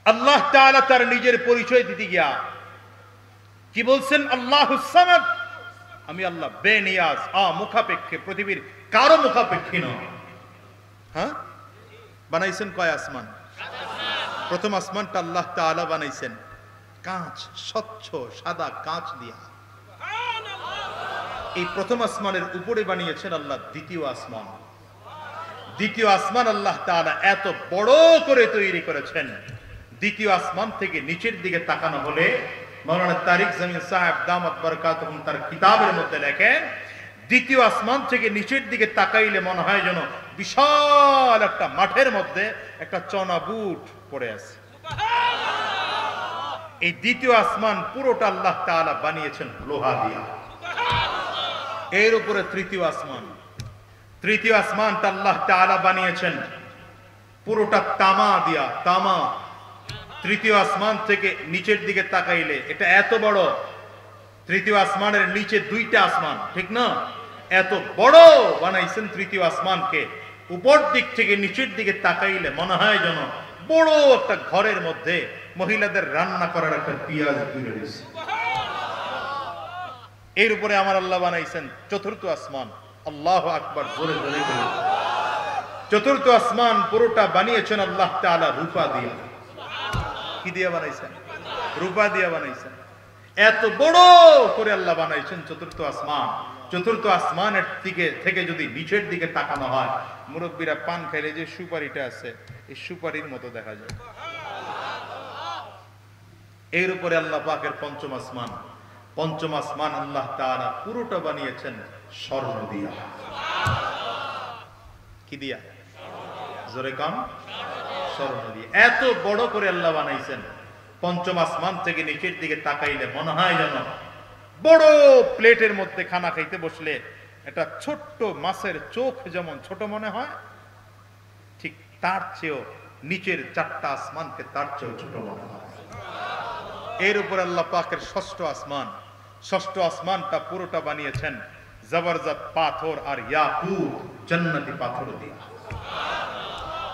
আল্লাহ তাআলা তার নিজের পরিচয় দিতে গিয়া কি বলছেন? আল্লাহুস সামাদ, আমি আল্লাহ বেনিয়াজ, মুখাপেক্ষী, পৃথিবীর কারো মুখাপেক্ষী নয়। হ্যাঁ, বানাইছেন কয় আসমান? প্রথম আসমানটা আল্লাহ তাআলা বানাইছেন কাঁচ, স্বচ্ছ সাদা কাঁচ দিয়া। এই প্রথম আসমানের উপরে বানিয়েছেন আল্লাহ দ্বিতীয় আসমান। দ্বিতীয় আসমান আল্লাহ তাআলা এত বড় করে তৈরি করেছেন, দ্বিতীয় আসমান থেকে নিচের দিকে তাকানো হলে মাওলানা তারিক জামিল সাহেব দামাত বরকাতুহুম তার কিতাবের মধ্যে লেখেন, দ্বিতীয় আসমান থেকে নিচের দিকে তাকাইলে মনে হয় যেন বিশাল একটা মাঠের মধ্যে একটা চনা বুট পড়ে আছে। এই দ্বিতীয় আসমান পুরোটা আল্লাহ তাআলা বানিয়েছেন লোহা দিয়া। এর উপরে তৃতীয় আসমান, তৃতীয় আসমানটা আল্লাহ তাআলা বানিয়েছেন পুরোটা তামা দিয়া, তামা। তৃতীয় আসমান থেকে নিচের দিকে তাকাইলে এটা এত বড়, তৃতীয় আসমানের নিচে দুইটা আসমান, ঠিক না? এত বড় বানাইছেন তৃতীয় আসমানকে। উপর দিক থেকে নিচের দিকে তাকাইলে মনে হয় যেন বড় একটা ঘরের মধ্যে মহিলাদের রান্না করার একটা পিয়াজ তুলে দিয়েছে। এর উপরে আমার আল্লাহ বানাইছেন চতুর্থ আসমান। আল্লাহু আকবার, জোরে জোরে বলুন। চতুর্থ আসমান পুরোটা বানিয়েছেন আল্লাহ তাআলা রূপা দিয়া। কি দিয়ে বানাইছেন? রূপা দিয়া বানাইছেন। এত বড় করে আল্লাহ বানাইছেন চতুর্থ আসমান। চতুর্থ আসমানের দিকে থেকে যদি নিচের দিকে তাকানো হয়, মুরব্বীরা পান খাইলে যে সুপারিটা আছে এই সুপারির মতো দেখা যায়। এর উপরে আল্লাহ পাকের পঞ্চম আসমান। পঞ্চম আসমান আল্লাহ তাআলা পুরোটা বানিয়েছেন স্বর্ণ দিয়া। কি দিয়া? জোরে কান। স্বর্ণ দিয়ে এত বড় করে আল্লাহ বানাইছেন। পঞ্চম আসমান থেকে নিচের দিকে তাকাইলে মনে হয় যেন বড় প্লেটের মধ্যে খানা খাইতে বসলে একটা ছোট্ট মাছের চোখ যেমন ছোট মনে হয়, ঠিক তার চেয়েও নিচের চারটা আসমানকে তার চেয়েও ছোট মনে হয়। এর উপর আল্লাহ পাকের ষষ্ঠ আসমান। ষষ্ঠ আসমানটা পুরোটা বানিয়েছেন জবরদস্ত পাথর আর ইয়াকুত, জান্নাতি পাথর দিয়ে।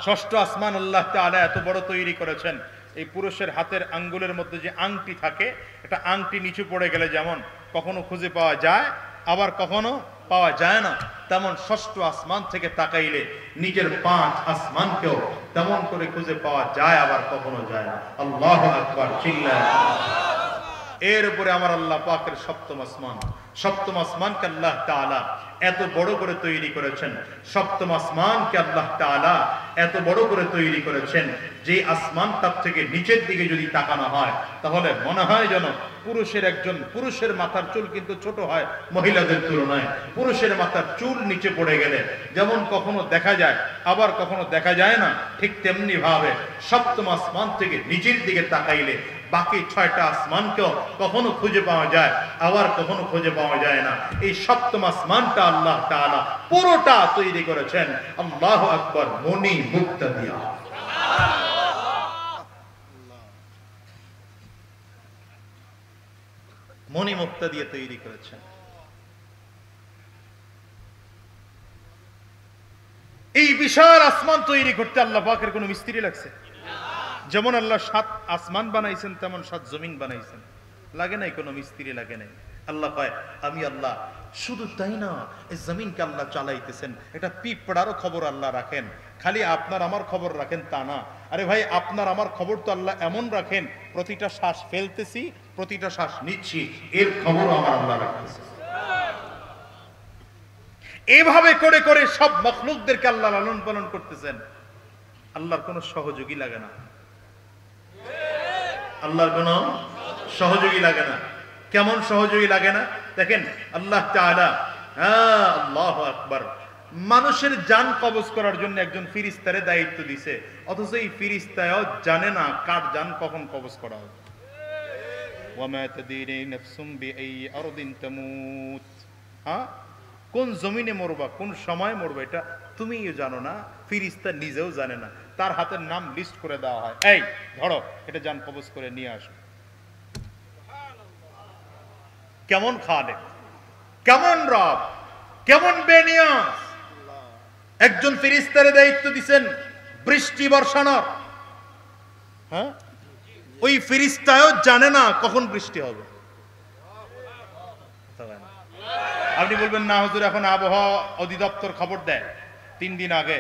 ষষ্ঠ আসমান আল্লাহ তাআলা এত বড় তৈরি করেছেন, এই পুরুষের হাতের আঙ্গুলের মধ্যে যে আংটি থাকে, এটা আংটি নিচু পড়ে গেলে যেমন কখনো খুঁজে পাওয়া যায় আবার কখনো পাওয়া যায় না, তেমন ষষ্ঠ আসমান থেকে তাকাইলে নিজের পাঁচ আসমানকেও তেমন করে খুঁজে পাওয়া যায় আবার কখনো যায় না। আল্লাহু আকবার, চিল্লায়। এর উপরে আমার আল্লাহ পাকের সপ্তম আসমান। সপ্তম আসমানকে আল্লাহ তাআলা এত বড় করে তৈরি করেছেন। সপ্তম আসমানকে আল্লাহ তাআলা এত বড় করে তৈরি করেছেন যে আসমানটার থেকে নিচের দিকে যদি তাকানো হয় তাহলে মনে হয় যেন পুরুষের মাথার চুল কিন্তু ছোট হয় মহিলাদের তুলনায়। পুরুষের মাথার চুল নিচে পড়ে গেলে যেমন কখনো দেখা যায় আবার কখনো দেখা যায় না, ঠিক তেমনি ভাবে সপ্তম আসমান থেকে নিচের দিকে তাকাইলে বাকি ছয়টা আসমানকেও কখনো খুঁজে পাওয়া যায় আবার কখনো খুঁজে পাওয়া যায় না। এই সপ্তম আসমানটা আল্লাহ তাআলা পুরোটা তৈরি করেছেন আল্লাহু আকবার মণি মুক্তা দিয়া। মণি মুক্তা দিয়ে তৈরি করেছেন। এই বিশাল আসমান তৈরি করতে আল্লাহ পাকের কোনো মিস্ত্রি লাগছে? যেমন আল্লাহ 7 আসমান বানাইছেন তেমন 7 জমিন বানাইছেন, লাগে নাই কোনো মিস্ত্রি, লাগে নাই। আল্লাহ কয় আমি আল্লাহ। শুধু তাই না, এই জমিনকে আল্লাহ চালাইতেছেন, এটা পিঁপড়ারও খবর আল্লাহ রাখেন। খালি আপনার আমার খবর রাখেন তা না, আরে ভাই আপনার আমার খবর তো আল্লাহ এমন রাখেন, প্রতিটা শ্বাস ফেলতেছি প্রতিটা শ্বাস নিচ্ছি এর খবর আমার আল্লাহ রাখতেছে। এভাবে করে করে সব মখলুকদেরকে আল্লাহ লালন পালন করতেছেন। আল্লাহর কোনো সহযোগী লাগে না, আল্লাহর কোনো সহযোগী লাগে না। কেমন সহযোগী লাগে না? দেখেন আল্লাহ তাআলা, আল্লাহু আকবার, মানুষের জান কবজ করার জন্য একজন ফেরেশতারে দায়িত্ব দিয়েছে, অথচ এই ফেরেশতাও জানে না কার জান কখন কবজ করা হবে। ওয়ামা তাদরি নাফসুম বিআই আরদিন তামুত, কোন জমিনে মরবা কোন সময় মরবা এটা তুমিও জানো না, ফেরেশতা নিজেও জানে না। তার হাতের নাম লিস্ট করে দেওয়া হয়, এই ধরো এটা জান কবজ করে নিয়ে আসো। কেমন খালেক, কেমন রব, কেমন বেনিয়াস! একজন ফেরেশতারে দায়িত্ব দিবেন বৃষ্টি বর্ষানোর, ওই ফেরেশতাও জানে না কখন বৃষ্টি হবে। আপনি বলবেন না হুজুর এখন আবহাওয়া অধিদপ্তর খবর দেয় 3 দিন আগে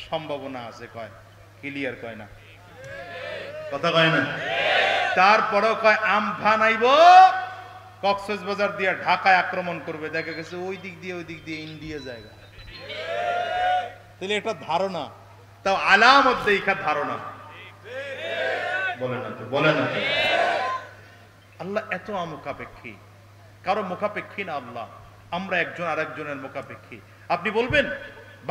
সম্ভাবনা আছে, কয় ক্লিয়ার কয় না, কথা কয় না। তারপরেও কয় আমফান আইব কক্সবাজার দিয়ে ঢাকায় আক্রমণ করবে, দেখা গেছে ওই দিক দিয়ে ইন্ডিয়া জায়গা। তাহলে এটা ধারণা, তাও আলামত দেখা ধারণা, বলে না তো, বলে না তো। আল্লাহ এত মুখাপেক্ষী, কারো মুখাপেক্ষী না আল্লাহ, আমরা একজন আরেকজনের মুখাপেক্ষী। আপনি বলবেন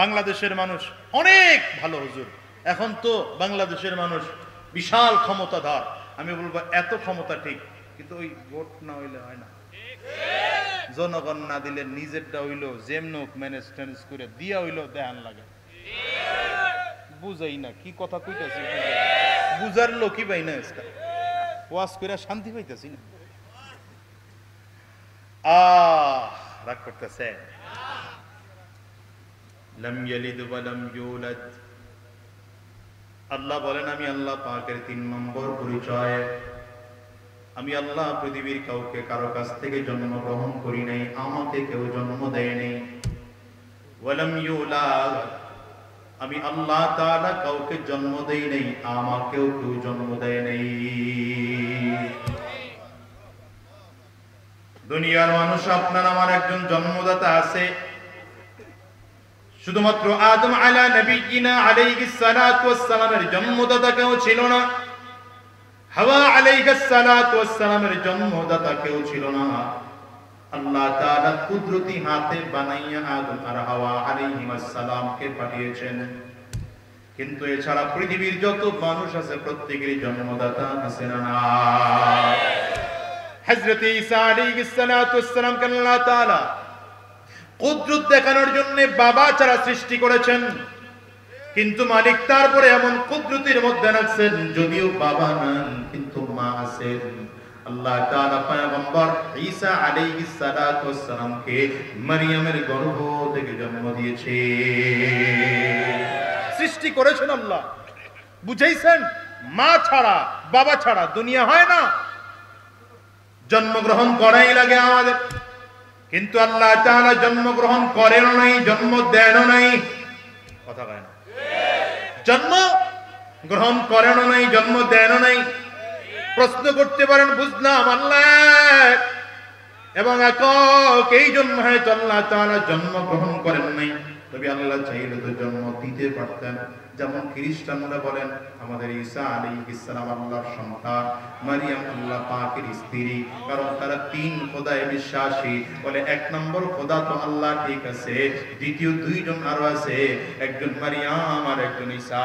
বাংলাদেশের মানুষ অনেক ভালো হুজুর, এখন তো বাংলাদেশের মানুষ বিশাল ক্ষমতাধর। আমি বলবো এত ক্ষমতা ঠিক, কিন্তু ওই ভোট না হইলে হয় না, জনগণ না দিলে নিজেরটা হইলো যেমন ম্যানেজ ট্যানেজ করে দিয়া হইলো দেখান লাগে, বুঝাই না কি কথা কইতাছি, বুঝার লোকই পাই না, ওয়াজ করে শান্তি পাইতেছি না। রাগ করতেছে। লাম ইয়ালিদ ওয়া লাম ইউলাদ, আল্লাহ বলেন আমি আল্লাহ পাকের 3 নম্বর পরিচয়, আমি আল্লাহ পৃথিবীর কাউকে কারো কাছ থেকে জন্ম গ্রহণ করি নাই, আমাকে কেউ জন্ম দেয় নাই। ওয়া লাম ইউলাদ, আমি আল্লাহ তাআলা কাউকে জন্ম দেই নাই, আমাকেও কেউ জন্ম দেয় নাই। দুনিয়ার মানুষ আপনার আমার একজন জন্মদাতা আছে, শুধুমাত্র আদম আলা নবিয়িনা আলাইহিস সালাতু ওয়াস সালামের জন্মদাতা কেউ ছিল না, হাওয়া আলাইহিস সালাতু ওয়াস সালামের জন্মদাতা কেউ ছিল না। আল্লাহ তাআলা কুদরতি হাতে বানাইয়া আদম আর হাওয়া আলাইহিস সালামকে পাঠিয়েছেন। কিন্তু এছাড়া পৃথিবীর যত মানুষ আছে প্রত্যেকেরই জন্মদাতা আছে না? হযরত ঈসা আলাইহিস সালাতু ওয়াস সালামকে আল্লাহ তাআলা কুদরত দেখানোর জন্য বাবা ছাড়া সৃষ্টি করেছেন, কিন্তু মালিক তারপরে এমন কুদরতের মধ্যে রাখছেন যদিও বাবা নেন কিন্তু মা আছেন। আল্লাহ তাআলা পয়গম্বর ঈসা আলাইহিস সালাতু ওয়াস সালামকে মারিয়ামের গর্ভ থেকে জন্ম দিয়েছে, সৃষ্টি করেছেন আল্লাহ। বুঝাইছেন মা ছাড়া বাবা ছাড়া দুনিয়া হয় না, জন্মগ্রহণ করাই লাগে আমাদের। কিন্তু আল্লাহ তাআলা জন্মগ্রহণ করেন নাই, জন্ম দেন নাই, কথা কয় না, জন্ম গ্রহণ করেন নাই, জন্ম দেন নাই। প্রশ্ন করতে পারেন বুঝলাম আল্লাহ এবং একক এই জন্ম হয়তো আল্লাহ তাআলা জন্ম গ্রহণ করেন নাই, তবে আল্লাহ চাইলে তো জন্ম দিতে পারতেন। যেমন খ্রিস্টানরা বলেন আমাদের ঈসা আলাইহিস সালাম আল্লাহর সন্তান, মারিয়াম আল্লাহ পাকের স্ত্রী, কারণ তারা 3 খোদায় বিশ্বাসী। বলে 1 নম্বর খোদা তো আল্লাহ ঠিক আছে, দ্বিতীয় 2 জন আরো আছে, একজন মারিয়াম আর একজন ঈসা।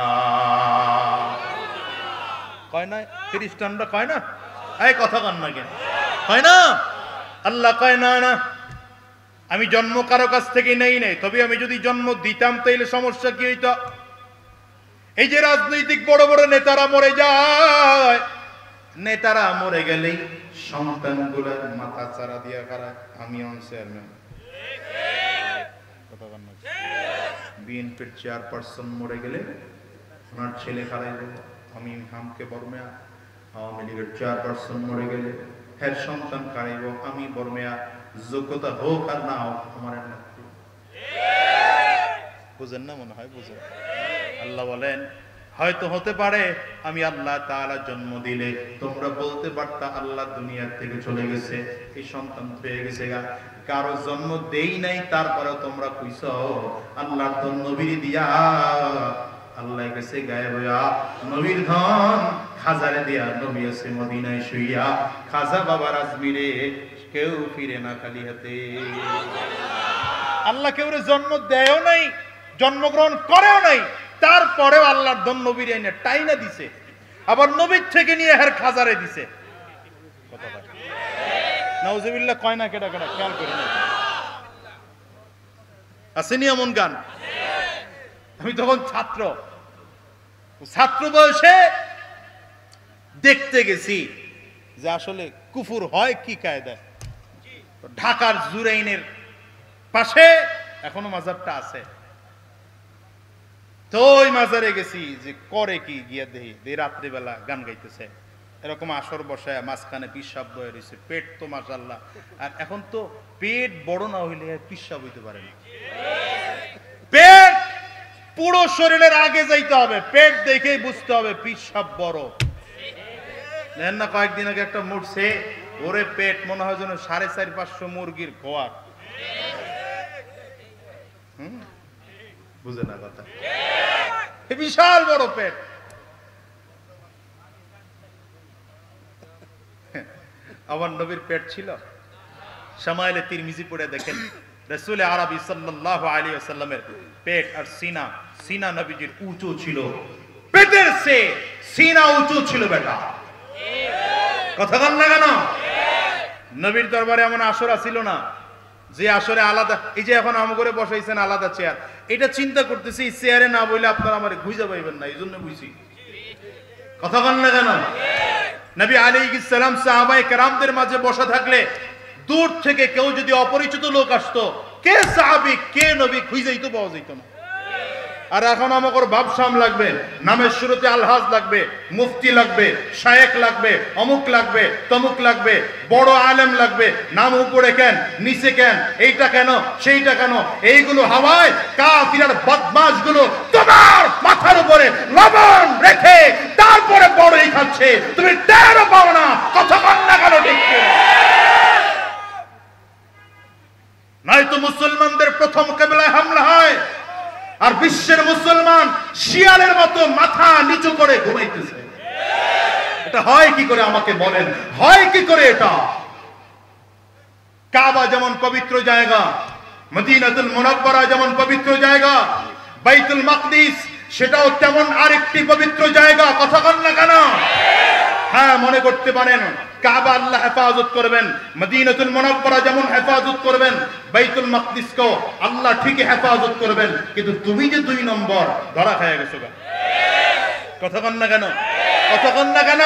কয় না খ্রিস্টানরা, কয় না? এই কথা কন না কেন, কয় না? আল্লাহ কয় না না আমি জন্ম কারো কাছ থেকে নেই নাই, তবে আমি যদি জন্ম দিতাম তাইলে সমস্যা কি হইতো? এই যে রাজনৈতিক বড় বড় নেতারা মরে যায়, নেতারা মরে গেলেই সন্তানগুলো মাথা চারা দিয়া খারায় আমি অন চেয়ারম্যান, বিএনপির চেয়ারপারসন মরে গেলে ওনার ছেলে খারাইব আমি হামকে বর্মেয়া, আওয়ামী লীগের চেয়ারপারসন মরে গেলে হের সন্তান খারাইব আমি বর্মেয়া, যোগ্যতা হোক আর না হোক আমার নেত্রী। বুঝেন না? মনে হয় বুঝেন। আল্লাহ বলেন হয়তো হতে পারে আমি আল্লাহ তাআলা জন্ম দিলে তোমরা বলতে পারতা আল্লাহ দুনিয়ার থেকে চলে গেছে, এই সন্তান পেয়ে গেছে। কারো জন্ম দেই নাই, তারপরে তোমরা কইছো আল্লাহর তো নবীর দিয়া আল্লাহ গেছে গায়েব হইয়া, নবীর ধন খাজারে দিয়া, নবী আছে মদিনায় শুইয়া, খাজা বাবার আজমিরে কেউ ফিরে না খালি হাতে। আল্লাহ কেউ জন্ম দেয়ও নাই, জন্মগ্রহণ করেও নাই, তারপরেও আল্লাহর ধন নবীর এনে টাইনা দিছে, আবার নবীর থেকে নিয়ে হের খাজারে দিছে। নাউজুবিল্লাহ কয় না কেডা কেডা খেয়াল করি না, আসেনি এমন গান? আমি তখন ছাত্র বয়সে দেখতে গেছি যে আসলে কুফুর হয় কি কায়দায়। ঢাকার জুরাইনের পাশে এখনো মাজারটা আছে, তো ওই মাজারে গেছি যে করে কি গিয়া দেখি রাত্রিবেলা গান গাইতেছে, এরকম আসর বসায় মাঝখানে পিসাব বয়ে রয়েছে, পেট তো মাশাআল্লাহ। আর এখন তো পেট বড় না হইলে পিসাব হইতে পারে না, পেট পুরো শরীরের আগে যাইতে হবে, পেট দেখেই বুঝতে হবে পিসাব বড়। নেন না কয়েকদিন আগে একটা মুড়ছে, ওরে পেট মনে হয় যেন 450-500 মুরগির খোয়ার। বুঝে না কথা, বিশাল বড় পেট। আমার নবীর পেট ছিল। শামাইলে তিরমিজি পড়ে দেখেন, রাসূল আরবি সাল্লাল্লাহু আলাইহি ওয়াসাল্লামের পেট আর সিনা, সিনা নবীজির উঁচু ছিল, পেটের সে সিনা উঁচু ছিল বেটা। কথা বল না কেন? নবীর দরবারে এমন আসর ছিল না যে আসরে আলাদা, এই যে এখন আম করে বসাইছেন আলাদা চেয়ার, এটা চিন্তা করতেছি চেয়ারে না বইলে আপনারা আমার খুঁজে পাইবেন না, এই জন্য বুঝছি। কথা বল না কেন? নবী আলাইহিস সালাম সাহাবায়ে কেরামদের মাঝে বসা থাকলে দূর থেকে কেউ যদি অপরিচিত লোক আসতো, কে সাহাবী কে নবী খুঁজেই তো পাওয়া যেত না। আর এখন আমাকে বাপসাম লাগবে, নামের শুরুতে আলহাজ লাগবে, মুফতি লাগবে, শায়েখ লাগবে, অমুক লাগবে, তমুক লাগবে, বড় আলেম লাগবে, নাম উপরে কেন নিচে কেন, এইটা কেন সেইটা কেন, এইগুলো হাওয়ায় কাফির বদমাশ গুলো তোমার মাথার উপরে লবণ রেখে তারপরে বড়ই খাচ্ছে, তুমি টেরও পাও না। কথা বল না কেন? ঠিক নয়তো মুসলমানদের প্রথম কিবলায় হামলা হয় আর বিশ্বের মুসলমান শিয়ালের মতো মাথা নিচু করে ঘুমাইতেছে। এটা হয় কি করে আমাকে বলেন, হয় কি করে? এটা কাবা যেমন পবিত্র জায়গা, মদিনাতুল মুনাওয়ারা যেমন পবিত্র জায়গা, বাইতুল মাকদিস সেটাও তেমন আরেকটি পবিত্র জায়গা। কথা বল না কেন? হ্যাঁ, মনে করতে পারেন কাবা আল্লাহ হেফাজত করবেন, মদিনাতুল মুনাওয়ারা যেমন হেফাজত করবেন, বাইতুল মাকদিসকেও আল্লাহ ঠিকই হেফাজত করবেন, কিন্তু তুমি যে 2 নম্বর ধরা খেয়ে গেছো। কথা বল না কেন? কথা বল না কেন?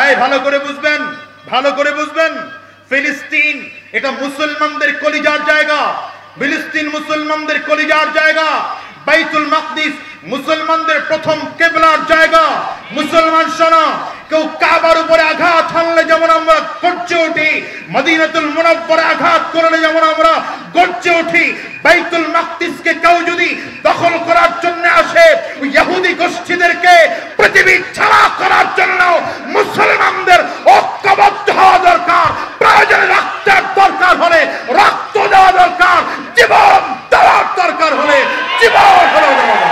এই ভালো করে বুঝবেন, ভালো করে বুঝবেন, ফিলিস্তিন এটা মুসলমানদের কলিজার জায়গা, ফিলিস্তিন মুসলমানদের কলিজার জায়গা, বাইতুল মাকদিস মুসলমানদের প্রথম কিবলার জায়গা। মুসলমান শোনো, কেউ কাবার উপরে আঘাত হানলে যেমন আমরা গর্জে উঠি, মদিনাতুল মুনাওয়ারা আঘাত করলে যেমন আমরা গর্জে উঠি, বাইতুল মাকদিসকে কেউ যদি দখল করার জন্য আসে, ইহুদি গোষ্ঠীদেরকে পৃথিবী ছাড়া করার জন্য মুসলমানদের ঐক্যবদ্ধ হওয়া দরকার। প্রয়োজনে রক্তের দরকার হলে রক্ত দেওয়া দরকার, জীবন দেওয়ার দরকার হলে জীবন দেওয়া দরকার।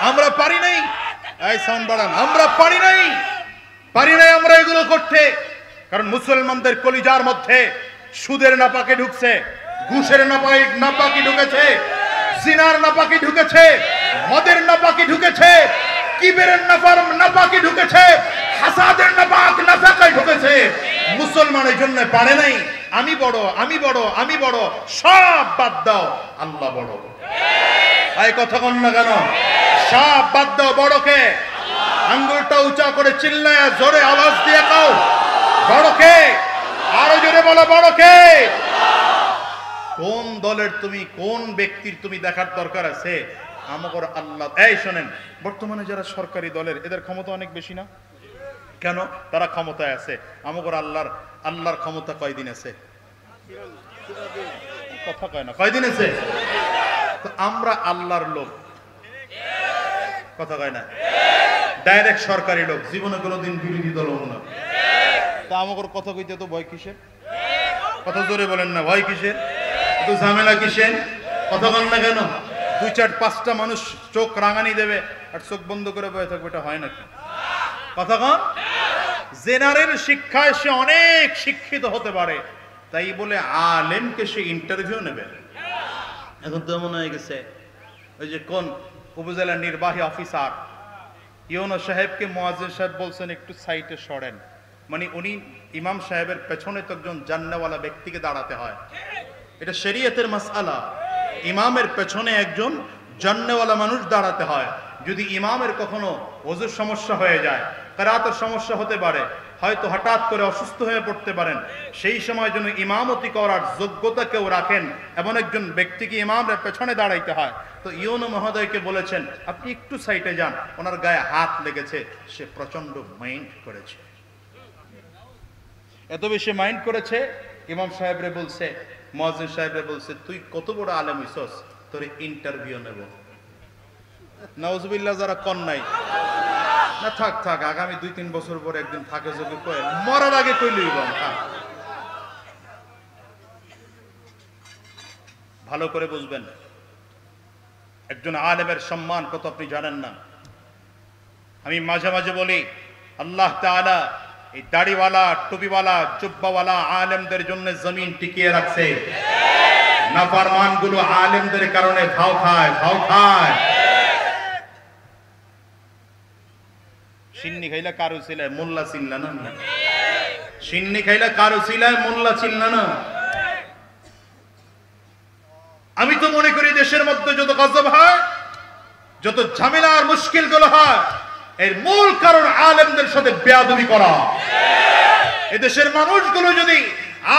আমরা পারি নাই, এই সাউন্ড বাড়ান, আমরা পারি নাই আমরা এগুলো করতে। কারণ মুসলমানদের কলিজার মধ্যে সুদের নাপাকি ঢুকছে, ঘুষের নাপাকি ঢুকেছে, জিনার নাপাকি ঢুকেছে, মদের নাপাকি ঢুকেছে, কিবেরের নাপাকি ঢুকেছে, হাসাদের নাপাকি ঢুকেছে। মুসলমান এই জন্য পারে নাই আমি বড়, আমি বড়, আমি বড়, সব বাদ দাও, আল্লাহ বড়। এই কথা বল না কেন? সব বাদ দাও, বড়কে। আঙ্গুলটা উঁচা করে চিল্লায় জোরে আওয়াজ দিয়ে কাও, বড়কে। আরো জোরে বলো, বড়কে। কোন দলের তুমি, কোন ব্যক্তির তুমি দেখার দরকার আছে? আমাদের আল্লাহ। এই শোনেন, বর্তমানে যারা সরকারি দলের, এদের ক্ষমতা অনেক বেশি না কেন? তারা ক্ষমতায় আছে। আমাদের আল্লাহর ক্ষমতা কয়দিন আছে? কথা কয় না, কয়দিন আছে? আমরা আল্লাহর লোক, কথা কয় না, ডাইরেক্ট সরকারি লোক, জীবনে কোনোদিন বিরোধী দল হব না। তা আমাদের কথা কইতে তো ভয় কিসের? কথা জোরে বলেন না, ভয় কিসের? তো ঝামেলা কিসের? কথা বল না কেন? 2-4-5টা মানুষ চোখ রাঙানি দেবে আর চোখ বন্ধ করে বয়ে থাকবে, এটা হয় নাকি? কথা কন। জেনারেল শিক্ষায় সে অনেক শিক্ষিত হতে পারে, তাই বলে আলেমকে সে ইন্টারভিউ নেবে। এখন তো এমন হয়ে গেছে, ওই যে কোন উপজেলা নির্বাহী অফিসার ইউনো সাহেবকে মুয়াজ্জিন সাহেব বলছেন একটু সাইডে সরেন, মানে উনি ইমাম সাহেবের পেছনে তো একজন জান্নাওয়ালা ব্যক্তিকে দাঁড়াতে হয়, এটা শরীয়তের মাসআলা। ইমামের পেছনে একজন জান্নাওয়ালা মানুষ দাঁড়াতে হয়। যদি ইমামের কখনো ওযুর সমস্যা হয়ে যায়, কিরাতের সমস্যা হতে পারে, হয়তো হঠাৎ করে অসুস্থ হয়ে পড়তে পারেন, সেই সময় যেন ইমামতি করার যোগ্যতা কেউ রাখেন, এমন একজন ব্যক্তিকে ইমামের পেছনে দাঁড়াইতে হয়। তো ইউনো মহোদয়কে বলেছেন আপনি একটু সাইডে যান, ওনার গায়ে হাত লেগেছে, সে প্রচন্ড মাইন্ড করেছে। এত বেশি মাইন্ড করেছে, ইমাম সাহেবরে বলছে, মুয়াজ্জিন সাহেবরে বলছে, তুই কত বড় আলেম হইছস, তোর ইন্টারভিউ নেব। নাউজুবিল্লাহ, যারা কন নাই না, থাক থাক, আগামী 2-3 বছর পরে একদিন থাকে যদি কয়, মরার আগে কইলই বল। ভালো করে বুঝবেন, একজন আলেমের সম্মান কত আপনি জানেন না। আমি মাঝে মাঝে বলি, আল্লাহ তাআলা এই দাড়িওয়ালা, টুপিওয়ালা, জুব্বাওয়ালা আলেমদের জন্য জমিন টিকিয়ে রাখছে। নাফরমান গুলো আলেমদের কারণে ভাও খায়, ভাও খায়। সিন্নি খাইলা কারো ছিলায় মোল্লা চিল্লা না, সিন্নি খাইলা কারো ছিলায় মোল্লা চিল্লা না। আমি তো মনে করি দেশের মধ্যে যত গজব হয়, যত ঝামেলা আর মুশকিল গুলো হয়, এর মূল কারণ আলেমদের সাথে বেয়াদবি করা। এদেশের মানুষগুলো যদি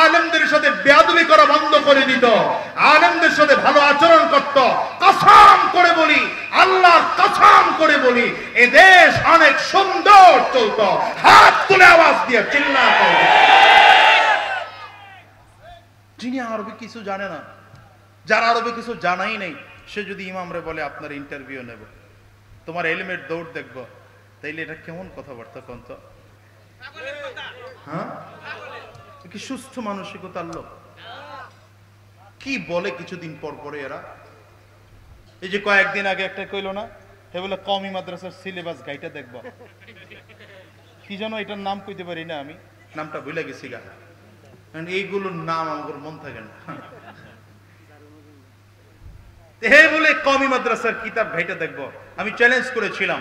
আলেমদের সাথে বেয়াদবি করা বন্ধ করে দিত, আলেমদের সাথে ভালো আচরণ করত, কসম করে বলি, আল্লাহর কসম করে বলি, এ দেশ অনেক সুন্দর চলত। হাত তুলে আওয়াজ দিয়ে চিল্লাতে হবে। যিনি আরবি কিছু জানে না, যারা আরবি কিছু জানাই নেই, সে যদি ইমামরে বলে আপনার ইন্টারভিউ নেব, তোমার এলিমের দৌড় দেখব, তাইলে এটা কেমন কথাবার্তা কোন তো? হ্যাঁ, কি সুস্থ মানসিকতার লোক? কি বলে কিছুদিন পর পরে এরা। এই যে কয়েকদিন আগে একটা কইলো না, হে বলে কওমি মাদ্রাসার সিলেবাস গাইটা দেখব, কি যেন এটার নাম কইতে পারি না, আমি নামটা ভুলে গেছি গা, কারণ এইগুলোর নাম আমার মন থাকে না। হে বলে কওমি মাদ্রাসার কিতাব ঘাইটা দেখব। আমি চ্যালেঞ্জ করেছিলাম,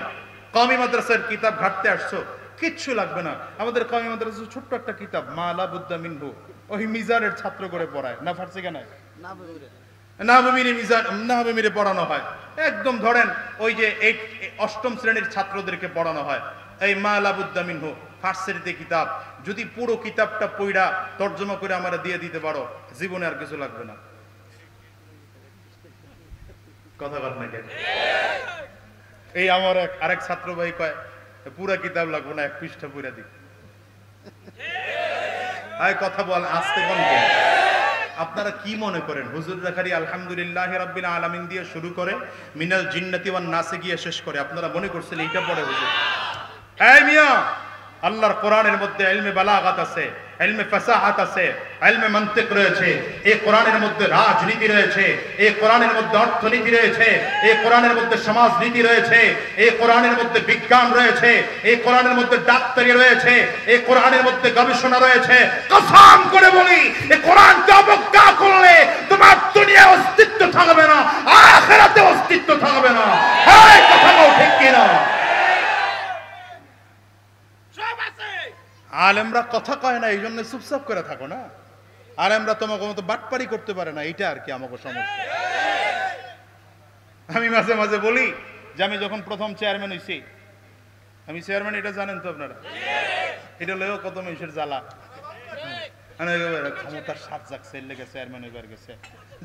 কওমি মাদ্রাসার কিতাব ঘাটতে আসছো, কিচ্ছু লাগবে না, আমাদের কওমি মাদ্রাসার ছোট্ট একটা কিতাব মা লা বুদ্দা মিনহু, ওই মিজানের ছাত্র করে পড়ায় না, ফার্সি কেন নাহবিমিরে পড়ানো হয়। একদম ধরেন ওই যে 8ম শ্রেণীর ছাত্রদেরকে পড়ানো হয় এই মা লা বুদ্দা মিনহু, ফার্সিতে কিতাব। যদি পুরো কিতাবটা পড়া তর্জমা করে আমরা দিয়ে দিতে পারো, জীবনে আর কিছু লাগবে না। কথা বল না কেন? এই আমার আরেক ছাত্র ভাই কয় পুরা কিতাব লাগবে না, 1 পৃষ্ঠা পড়া দিই। কথা বল আস্তে কোন? আপনারা কি মনে করেন হুজুর রাখারি আলহামদুলিল্লাহি রাব্বিল আলামিন দিয়ে শুরু করে মিনাল জিন্নাতি ওয়ান নাসে গিয়ে শেষ করে? আপনারা মনে করছেন এইটা পড়ে হুজুর? এই মিয়া, আল্লাহর কোরআনের মধ্যে ইলমে বালাগাত আছে, ইলমে ফাসাহাত আছে, ইলমে মানতিক রয়েছে, এই কোরআনের মধ্যে রাজনীতি রয়েছে, এই কোরআনের মধ্যে অর্থনীতি রয়েছে, এই কোরআনের মধ্যে সমাজনীতি রয়েছে, এই কোরআনের মধ্যে বিজ্ঞান রয়েছে, এই কোরআনের মধ্যে ডাক্তারি রয়েছে, এই কোরআনের মধ্যে গবেষণা রয়েছে। কসম করে বলি, এই কোরআনকে অবজ্ঞা করলে তোমার দুনিয়ায় অস্তিত্ব থাকবে না, আখিরাতে অস্তিত্ব থাকবে না। এই কথা বল ঠিক কিনা? আলেমরা কথা কয় না, এই জন্য চুপচাপ করে থাকো না। আলেমরা তোমাকে মতো বাটপারি করতে পারে না, এইটা আর কি আমাকে সমস্যা। আমি মাঝে মাঝে বলি যে আমি যখন প্রথম চেয়ারম্যান হইছি, আমি চেয়ারম্যান, এটা জানেন তো আপনারা, এটা লয়েও কত মানুষের জ্বালা, ক্ষমতার সাত জাগছে, লেগে চেয়ারম্যান হইবার গেছে।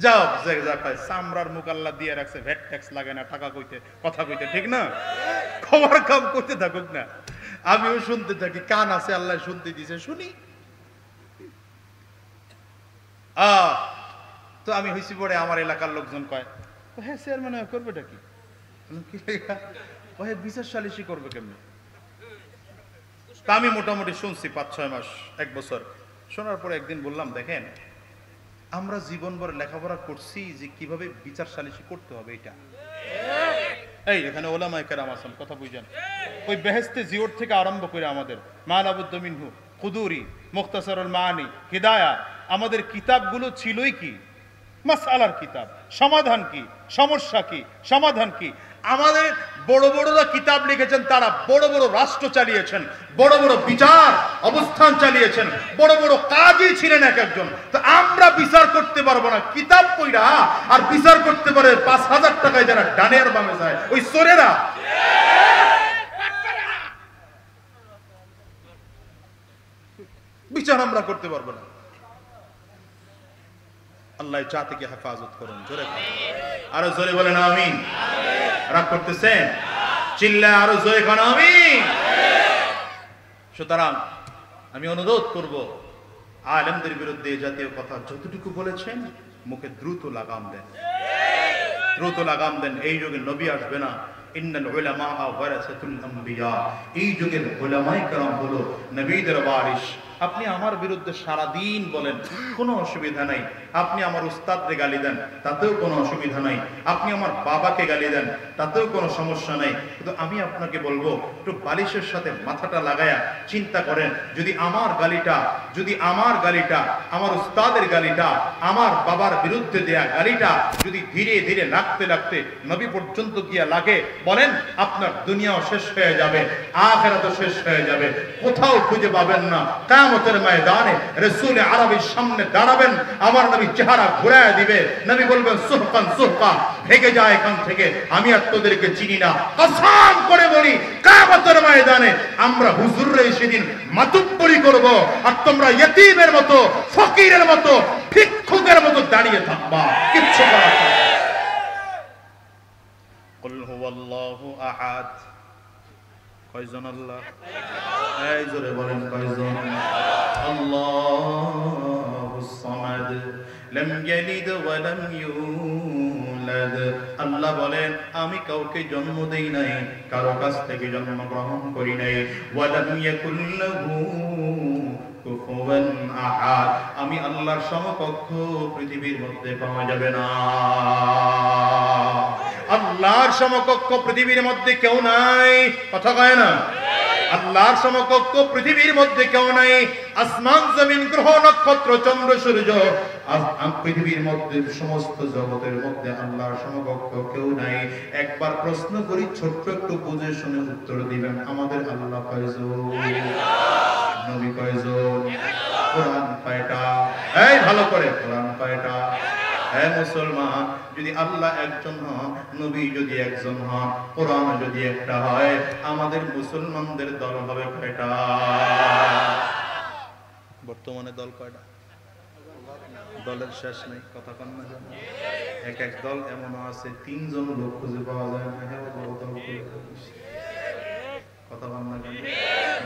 যাও যা পায় চামড়ার মুখ আল্লাহ দিয়ে রাখছে, ভ্যাট ট্যাক্স লাগে না, টাকা কইতে, কথা কইতে, ঠিক না? খবর কাম করতে থাকুক না, আমিও শুনতে থাকি, কান আছে আল্লাহ শুনতে দিছে, শুনি। তো আমি হইছি পরে আমার এলাকার লোকজন কয়, হ্যাঁ চেয়ারম্যান করবেটা কি, বিচার সালিশি করবে কেমনি? তা আমি মোটামুটি শুনছি 5-6 মাস, 1 বছর শোনার পরে একদিন বললাম, দেখেন আমরা জীবনভর লেখাপড়া করছি যে কিভাবে বিচার সালিশি করতে হবে। এটা এই এখানে ওলামায়ে কেরাম আছেন, কথা বুঝেন। ওই বেহেশতে জিওর থেকে আরম্ভ করে আমাদের মা লা বুদ্দা মিনহু, খুদুরি, মুখতাসারুল মাআনি, হিদায়া, আমাদের কিতাবগুলো ছিলই কি? মাসআলার কিতাব, সমাধান কি, সমস্যা কি, সমাধান কি। আমাদের বড় বড়রা কিতাব লিখেছেন, তারা বড় বড় রাষ্ট্র চালিয়েছেন, বড় বড় বিচার অবস্থান চালিয়েছেন, বড় বড় কাজই ছিলেন এক একজন। তো আমরা বিচার করতে পারবো না কিতাব পড়া, আর বিচার করতে পারে 5,000 টাকায় যারা ডানে আর বামে যায়, ওই চোরেরা। বিচার আমরা করতে পারবো না। আল্লাহ জাতিকে হেফাজত করুন। জোরে আরো জোরে বলেন আমিন। রাগ করতেছেন? চিল্লায় আরো জোরে কোন আমিন। সুতরাং আমি অনুরোধ করব, আলেমদের বিরুদ্ধে জাতীয় কথা যতটুকু বলেছেন মুখে দ্রুত লাগাম দেন, দ্রুত লাগাম দেন। এই যুগে নবী আসবে না। ইন্নাল উলামা ওয়ারাসাতুল আম্বিয়া, এই যুগের উলামায়ে কেরাম হলো নবীদের ওয়ারিস। আপনি আমার বিরুদ্ধে সারা দিন বলেন, কোনো অসুবিধা নাই। আপনি আমার উস্তাদকে গালি দেন, তাতেও কোনো অসুবিধা নাই। আপনি আমার বাবাকে গালি দেন, তাতেও কোনো সমস্যা নাই। কিন্তু আমি আপনাকে বলবো, একটু বালিশের সাথে মাথাটা লাগায়া চিন্তা করেন, যদি আমার গালিটা আমার উস্তাদের গালিটা, আমার বাবার বিরুদ্ধে দেয়া গালিটা যদি ধীরে ধীরে লাগতে লাগতে নবী পর্যন্ত গিয়া লাগে, বলেন আপনার দুনিয়াও শেষ হয়ে যাবে, আখিরাতও শেষ হয়ে যাবে, কোথাও খুঁজে পাবেন না। কিয়ামতের ময়দানে রাসূল আরবীর সামনে দাঁড়াবেন, আমার নবী চেহারা ঘুরায় দিবে, নবী বলবেন সুহকান সুহকা, ভেগে যায় এখান থেকে, আমি আর তোদেরকে চিনি না। কসম করে বলি, কিয়ামতের ময়দানে আমরা হুজুররা সেদিন মাতুব্বরি করব, আর তোমরা ইয়েতিমের মতো, ফকিরের মতো, ভিক্ষুকের মতো দাঁড়িয়ে থাকবা, কিচ্ছু করার নেই। কুল হুয়াল্লাহু আহাদ। কয়জন আল্লাহ? এই জোরে বলেন কয়জন? আল্লাহুস সামাদ, লাম ইয়ালিদ ওয়া লাম ইউলাদ। আল্লাহ বলেন, আমি কাউকে জন্ম দেই নাই, কারো কাছ থেকে জন্ম গ্রহণ করি নাই। ওয়া লাম ইয়াকুল লাহু কুফুয়ান আহাদ, আমি আল্লাহর সমকক্ষ পৃথিবীর মধ্যে পাওয়া যাবে না। আল্লাহর সমকক্ষ পৃথিবীর মধ্যে কেউ নাই। কথা কয় না? আল্লাহর সমকক্ষ পৃথিবীর মধ্যে কেউ নাই। আসমান জমিন গ্রহ নক্ষত্র চন্দ্র সূর্য পৃথিবীর মধ্যে সমস্ত জগতের মধ্যে আল্লাহর সমকক্ষ কেউ নাই। একবার প্রশ্ন করি, ছোট্ট একটু বুঝে শুনে উত্তর দিবেন। আমাদের আল্লাহ কয়জন? নবী কয়জন? কোরআন কয়টা? এই ভালো করে, কোরআন কয়টা? হে মুসলমান, যদি আল্লাহ একজন হন, নবী যদি একজন হন, কোরআন যদি একটা হয়, আমাদের মুসলমানদের দল হবে কয়টা? বর্তমানে দল কয়টা? দলের শেষ নেই। কথা কন না জানো? এক এক দল এমন আছে, 3 জন লোক খুঁজে পাওয়া যায় না। কথা কন না কেন?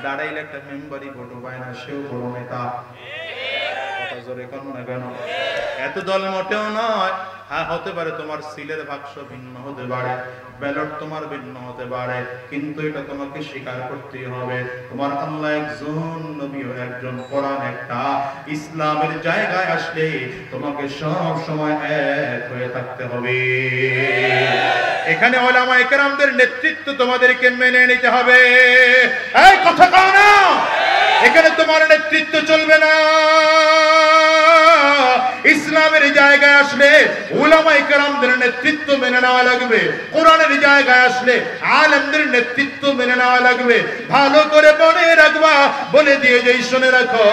দাঁড়াইলে একটা মেম্বারই ভোটও পায় না, সেও বড় নেতা। কথা জোরে কন না কেন? এত দল মোটেও নয়। হ্যাঁ, হতে পারে তোমার সিলের বাক্স ভিন্ন হতে পারে, ব্যালট তোমার ভিন্ন হতে পারে, কিন্তু এটা তোমাকে স্বীকার করতেই হবে, তোমার আল্লাহ একজন, নবীও একজন, কোরআন একটা। ইসলামের জায়গায় আসলে তোমাকে সব সময় এক হয়ে থাকতে হবে। এখানে উলামায়ে কেরামদের নেতৃত্ব তোমাদেরকে মেনে নিতে হবে। এই কথা কও না, এখানে তোমার নেতৃত্ব চলবে না। ইসলামের জায়গায় আসলে উলামায়ে কেরামদের নেতৃত্ব মেনে নেওয়া লাগবে। কোরআনের জায়গায় আসলে আলেমদের নেতৃত্ব মেনে নেওয়া লাগবে। ভালো করে মনে রাখবা, বলে দিয়ে যাই, শুনে রাখো,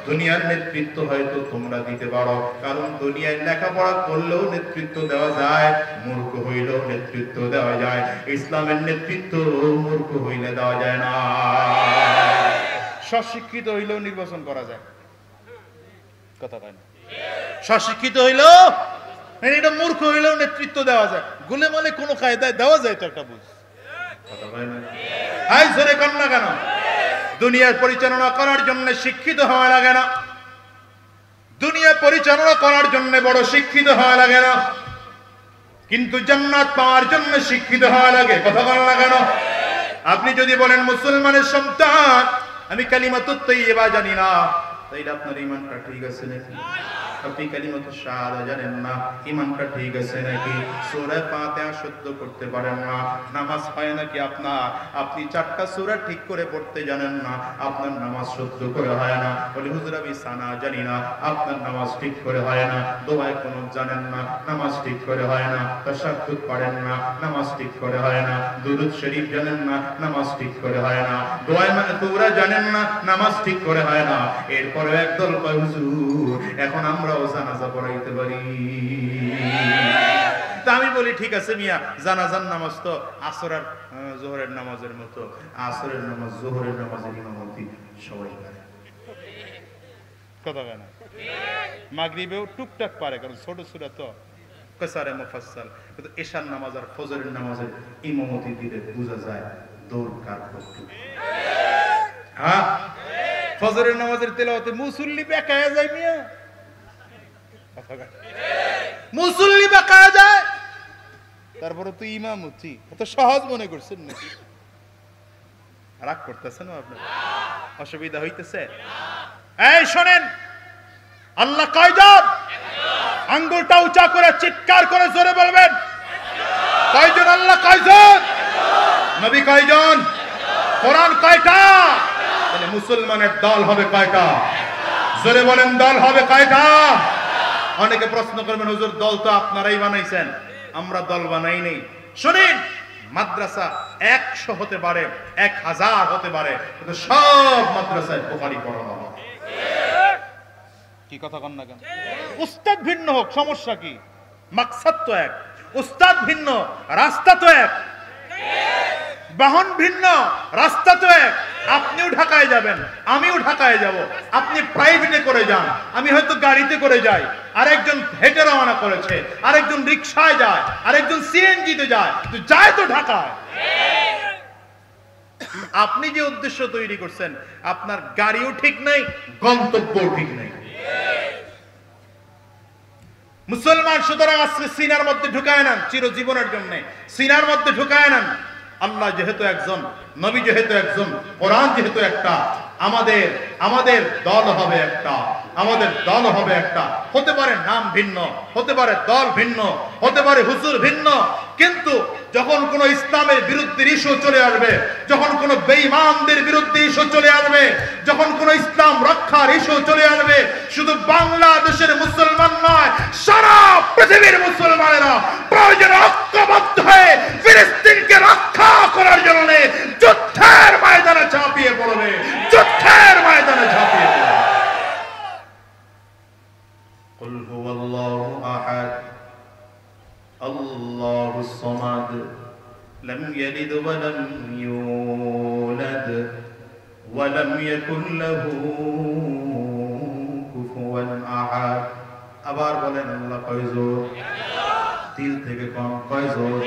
দুনিয়ার নেতৃত্ব হয়তো তোমরা দিতে পারো, কারণ দুনিয়ায় লেখাপড়া করলেও নেতৃত্ব দেওয়া যায়, মূর্খ হইলেও নেতৃত্ব দেওয়া যায়। ইসলামের নেতৃত্ব মূর্খ হইলে দেওয়া যায় না। স্বশিক্ষিত হইলেও নির্বাচন করা যায়। কথা কয় না? স্বশিক্ষিত হইলেও, এটা মূর্খ হইলেও নেতৃত্ব দেওয়া যায়। গোলেমালে কোনো কায়দায় দেওয়া যায় তো একটা বুঝ। কথা কয় না? আই জোরে কন না কেন? দুনিয়ার পরিচালনা করার জন্য শিক্ষিত হওয়া লাগে না। দুনিয়া পরিচালনা করার জন্য বড় শিক্ষিত হওয়া লাগে না, কিন্তু জান্নাত পাওয়ার জন্য শিক্ষিত হওয়া লাগে। কথা বলেন না কেন? আপনি যদি বলেন মুসলমানের সন্তান, আমি কালিমাতুত তাইয়্যিবা জানি না, তাইলে আপনার ঈমানটা ঠিক আছে নাকি? আপনি কালিমাতুশ শাহাদা জানেন না, ঈমানটা ঠিক আছে নাকি? সূরা ফাতিহা শুদ্ধ করতে পারেন না, নামাজ হয় নাকি আপনার? আপনি 4টা সূরা ঠিক করে পড়তে জানেন না, আপনার নামাজ শুদ্ধ করে হয় না। বলে হুজুর আমি সানা জানি না, আপনার নামাজ ঠিক করে হয় না। দোয়া কুনুত জানেন না, নামাজ ঠিক করে হয় না। তাশাহুদ পড়েন না, নামাজ ঠিক করে হয় না। দুরূদ শরীফ জানেন না, নামাজ ঠিক করে হয় না। দোয়া মাসুরা জানেন না, নামাজ ঠিক করে হয় না। এরপরে একদল কয় হুজুর এখন আমরাও জানাজা পড়াইতে পারি। তা আমি বলি ঠিক আছে মিয়া, জানাজার নামাজ তো আসর আর জোহরের নামাজের মতো, আসরের নামাজ জোহরের নামাজের ইমামতি সবাই করে। কথা কেন মাগরিবেও টুকটাক পারে, কারণ ছোট সূরা তো কসারে মুফাসসাল, কিন্তু এশার নামাজ আর ফজরের নামাজের ইমামতি দিলে বোঝা যায় দৌড় কার পক্ষে। হ্যাঁ, ফজরের নামাজের তেলাওয়াতে মুসল্লি বেকায়া যায় মিয়া, মুসল্লি বেকায়া যায়, তারপরে তো ইমামতি এত সহজ মনে করছেন নাকি? রাগ করতেছেন আপনার, অসুবিধা হইতেছে? এই শোনেন, আল্লাহ কয়জন? আঙ্গুলটা উঁচা করে চিৎকার করে জোরে বলবেন কয়জন? আল্লাহ কয়জন? নবী কয়জন? কোরআন কয়টা? তাহলে মুসলমানের দল হবে কয়টা? জোরে বলেন, দল হবে কয়টা? অনেকে প্রশ্ন করবেন, হুজুর দল তো আপনারাই বানাইছেন, আমরা দল বানাই নেই। শুনেন, মাদ্রাসা 100 হতে পারে, 1000 হতে পারে, কিন্তু সব মাদ্রাসায় বুখারী পড়ানো হবে। কি কথা কন না কেন? উস্তাদ ভিন্ন হোক, সমস্যা কি? মাকসাদ তো এক। উস্তাদ ভিন্ন, রাস্তা তো এক। বাহন ভিন্ন, রাস্তা তো এক। আপনিও ঢাকায় যাবেন, আমিও ঢাকায় যাব। আপনি প্রাইভেটে করে যান, আমি হয়তো গাড়িতে করে যাই, আরেকজন হেঁটে রওনা করেছে, আরেকজন রিকশায় যায়, আরেকজন সিএনজিতে যায়, তো যায় তো ঢাকায়। আপনি যে উদ্দেশ্য তৈরি করছেন, আপনার গাড়িও ঠিক নাই, গন্তব্যও ঠিক নাই। মুসলমান সুতরাং আজকে সিনার মধ্যে ঢুকায় নেন, চিরজীবনের জন্য সিনার মধ্যে ঢুকায় নেন, আল্লাহ যেহেতু একজন, নবী যেহেতু একজন, কোরআন যেহেতু একটা, আমাদের দল হবে একটা, আমাদের দল হবে একটা। হতে পারে নাম ভিন্ন, হতে পারে দল ভিন্ন, হতে পারে হুজুর ভিন্ন, কিন্তু যখন কোন ইসলামের বিরুদ্ধে ইস্যু চলে আসবে, যখন কোন বেঈমানদের বিরুদ্ধে ইস্যু চলে আসবে, যখন কোন ইসলাম রক্ষার ইস্যু চলে আসবে, শুধু বাংলাদেশের মুসলমান নয়, সারা পৃথিবীর মুসলমানেরা প্রয়োজন ঐক্যবদ্ধ হয়ে ফিলিস্তিনকে রক্ষা করার জন্য যুদ্ধের ময়দানে ঝাঁপিয়ে পড়বে, যুদ্ধের ময়দানে ঝাঁপিয়ে পড়বে। কুল হুয়াল্লাহু আহাদ আল্লাহুস সামাদ লাম ইয়ালিদ ওয়া লাম ইউলাদ ওয়া লাম ইয়াকুল লাহু কুফুয়ান আহাদ। আবার বলেন, আল্লাহ কয়জন? দিল থেকে কম কয়জন?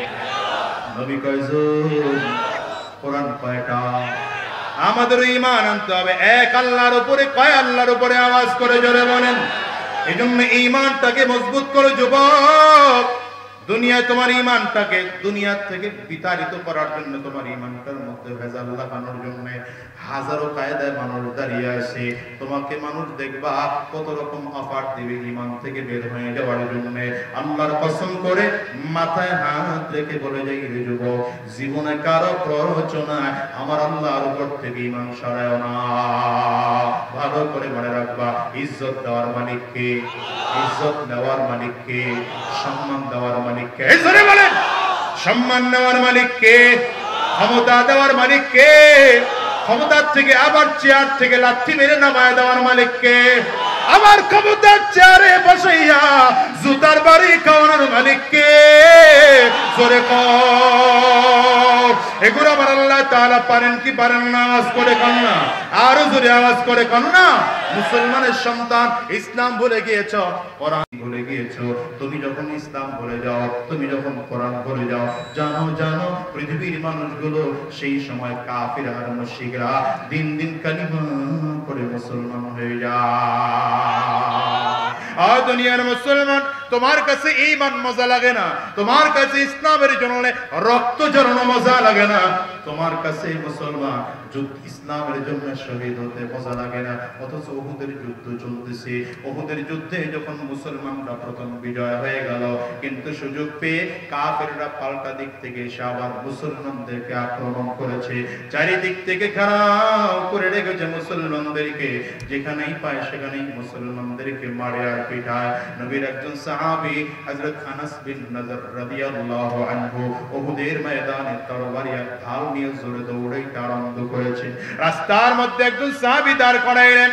নবী কয়জন? কোরআন কয়টা? আমাদের ঈমান আনতে হবে এক আল্লাহর উপরে। কয় আল্লাহর উপরে? আওয়াজ করে জোরে বলেন। এই জন্য ঈমানটাকে মজবুত করো যুবক। দুনিয়ায় তোমার ঈমানটাকে দুনিয়া থেকে বিতাড়িত করার জন্য, তোমার ঈমানটার মধ্যে ভেজাল লাগানোর জন্য হাজারো কায়দায় মানুষ দাঁড়িয়ে আছে। তোমাকে মানুষ দেখবা কত রকম অফার দিবে ঈমান থেকে বের হয়ে যাওয়ার জন্য। আল্লাহর কসম করে মাথায় হাত রেখে বলে যাই রে যুবক, জীবনে কারো প্ররোচনায় আমার আল্লাহর উপর থেকে ঈমান সরায় না। ভালো করে মনে রাখবা, ইজ্জত দেওয়ার মালিক কে? ইজ্জত নেওয়ার মালিক কে? সম্মান দেওয়ার মালিক কে? জোরে বলেন, সম্মান নেওয়ার মালিক কে? ক্ষমতা দেওয়ার মালিক কে? ক্ষমতার থেকে আবার চেয়ার থেকে লাথি মেরে নামায় দেওয়ার মালিক কে? আবার ক্ষমতার চেয়ারে বসাইয়া জুতার বাড়ি খাওয়ানোর মালিক কে? জোরে কর। এগুলো আমার আল্লাহ তাআলা পারেন কি পারেন না? আওয়াজ করে কন না, আরো জোরে আওয়াজ করে কন না। মুসলমানের সন্তান, ইসলাম ভুলে গিয়েছো, কোরআন ভুলে গিয়েছো। তুমি যখন ইসলাম ভুলে যাও, তুমি যখন কোরআন ভুলে যাও, জানো পৃথিবীর মানুষগুলো সেই সময় কাফির আর মুশরিকরা দিন দিন কালিমা পড়ে মুসলমান হয়ে যায়। আর দুনিয়ার মুসলমান, তোমার কাছে ঈমান মজা লাগে না, তোমার কাছে ইসলামের জন্য রক্ত ঝরানো মজা লাগে না, তোমার কাছে মুসলমান ইসলামের জন্য শহীদ হতে মজা লাগে না। অথচ উহুদের যুদ্ধ চলতেছে, উহুদের যুদ্ধে যখন মুসলমানরা প্রথম বিজয় হয়ে গেল, কিন্তু সুযোগ পেয়ে কাফেররা পাল্টা দিক থেকে এসে আবার মুসলমানদেরকে আক্রমণ করেছে। চারিদিক থেকে ঘেরাও করে রেখেছে মুসলমানদেরকে, যেখানেই পায় সেখানেই মুসলমানদেরকে মারে আর পিটায়। নবীর একজন সাহাবী হযরত আনাস বিন নাযর রাদিয়াল্লাহু আনহু উহুদের ময়দানে তরবারি আর ঢাল নিয়ে জোরে দৌড়াইতে আরম্ভ করেছে। রাস্তার মধ্যে একজন সাহাবী দাঁড় করাইলেন,